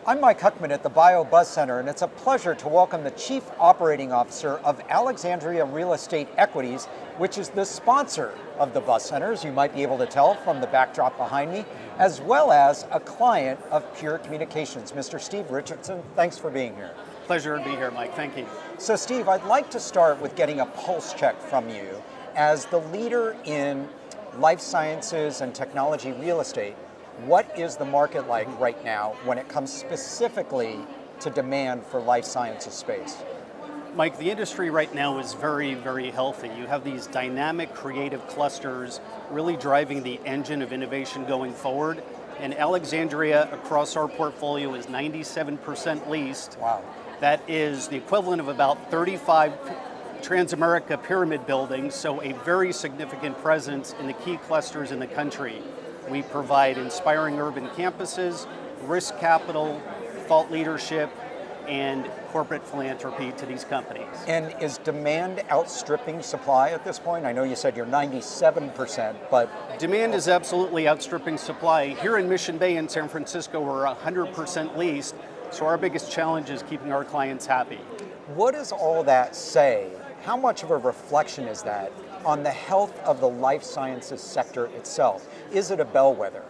I'm Mike Huckman at the Bio Buzz Center, and it's a pleasure to welcome the Chief Operating Officer of Alexandria Real Estate Equities, which is the sponsor of the Buzz Center, as you might be able to tell from the backdrop behind me, as well as a client of Pure Communications. Mr. Steve Richardson, thanks for being here. Pleasure to be here, Mike. Thank you. So Steve, I'd like to start with getting a pulse check from you. As the leader in life sciences and technology real estate, what is the market like right now when it comes specifically to demand for life sciences space? Mike, the industry right now is very, very healthy. You have these dynamic creative clusters really driving the engine of innovation going forward. And Alexandria across our portfolio is 97% leased. Wow. That is the equivalent of about 35 Transamerica pyramid buildings, so a very significant presence in the key clusters in the country. We provide inspiring urban campuses, risk capital, thought leadership, and corporate philanthropy to these companies. And is demand outstripping supply at this point? I know you said you're 97%, but... Demand is absolutely outstripping supply. Here in Mission Bay in San Francisco, we're 100% leased, so our biggest challenge is keeping our clients happy. What does all that say? How much of a reflection is that on the health of the life sciences sector itself? Is it a bellwether?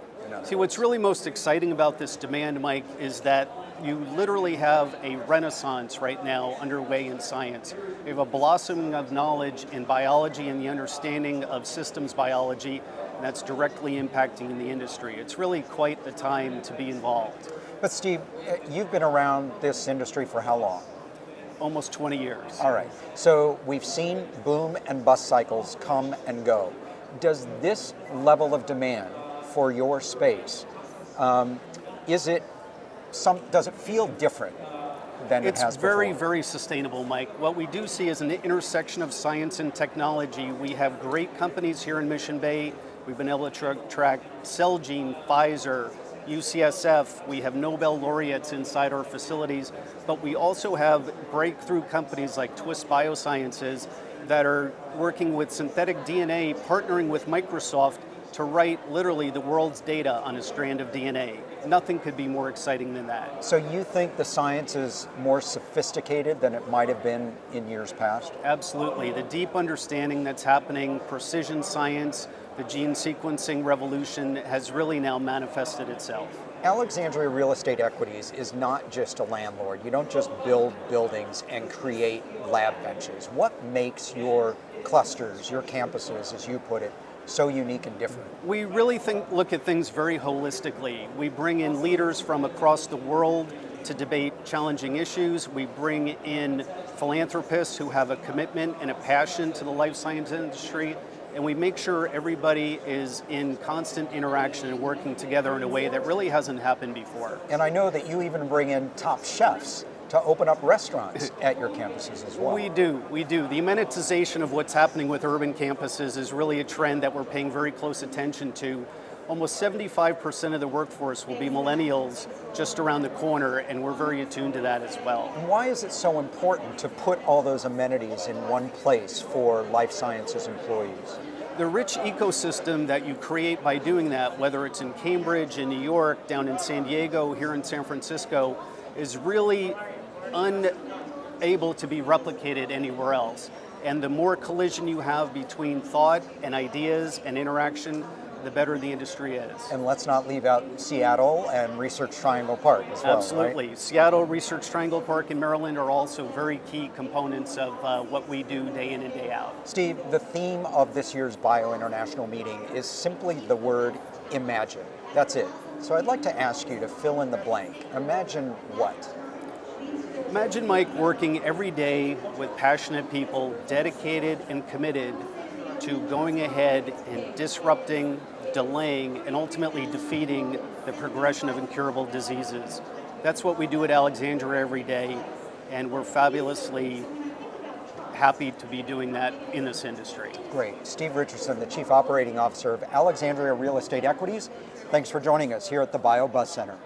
See, what's really most exciting about this demand, Mike, is that you literally have a renaissance right now underway in science. We have a blossoming of knowledge in biology and the understanding of systems biology, and that's directly impacting the industry. It's really quite the time to be involved. But Steve, you've been around this industry for how long? Almost 20 years. All right, so we've seen boom and bust cycles come and go. Does this level of demand for your space, does it feel different than it has before? It's very, very sustainable, Mike. What we do see is an intersection of science and technology. We have great companies here in Mission Bay. We've been able to attract Celgene, Pfizer, UCSF, we have Nobel laureates inside our facilities, but we also have breakthrough companies like Twist Biosciences that are working with synthetic DNA, partnering with Microsoft to write literally the world's data on a strand of DNA. Nothing could be more exciting than that. So you think the science is more sophisticated than it might have been in years past? Absolutely. The deep understanding that's happening, precision science, the gene sequencing revolution has really now manifested itself. Alexandria Real Estate Equities is not just a landlord. You don't just build buildings and create lab benches. What makes your clusters, your campuses, as you put it, so unique and different? We really look at things very holistically. We bring in leaders from across the world to debate challenging issues. We bring in philanthropists who have a commitment and a passion to the life science industry. And we make sure everybody is in constant interaction and working together in a way that really hasn't happened before. And I know that you even bring in top chefs to open up restaurants at your campuses as well. We do. The amenitization of what's happening with urban campuses is really a trend that we're paying very close attention to. Almost 75% of the workforce will be millennials just around the corner, and we're very attuned to that as well. And why is it so important to put all those amenities in one place for life sciences employees? The rich ecosystem that you create by doing that, whether it's in Cambridge, in New York, down in San Diego, here in San Francisco, is really unable to be replicated anywhere else. And the more collision you have between thought and ideas and interaction, the better the industry is. And let's not leave out Seattle and Research Triangle Park as well. Absolutely. Right? Seattle, Research Triangle Park in Maryland are also very key components of what we do day in and day out. Steve, the theme of this year's Bio International meeting is simply the word imagine. That's it. So I'd like to ask you to fill in the blank. Imagine what? Imagine, Mike, working every day with passionate people, dedicated and committed to going ahead and disrupting, delaying, and ultimately defeating the progression of incurable diseases. That's what we do at Alexandria every day, and we're fabulously happy to be doing that in this industry. Great. Steve Richardson, the Chief Operating Officer of Alexandria Real Estate Equities. Thanks for joining us here at the Bio Buzz Center.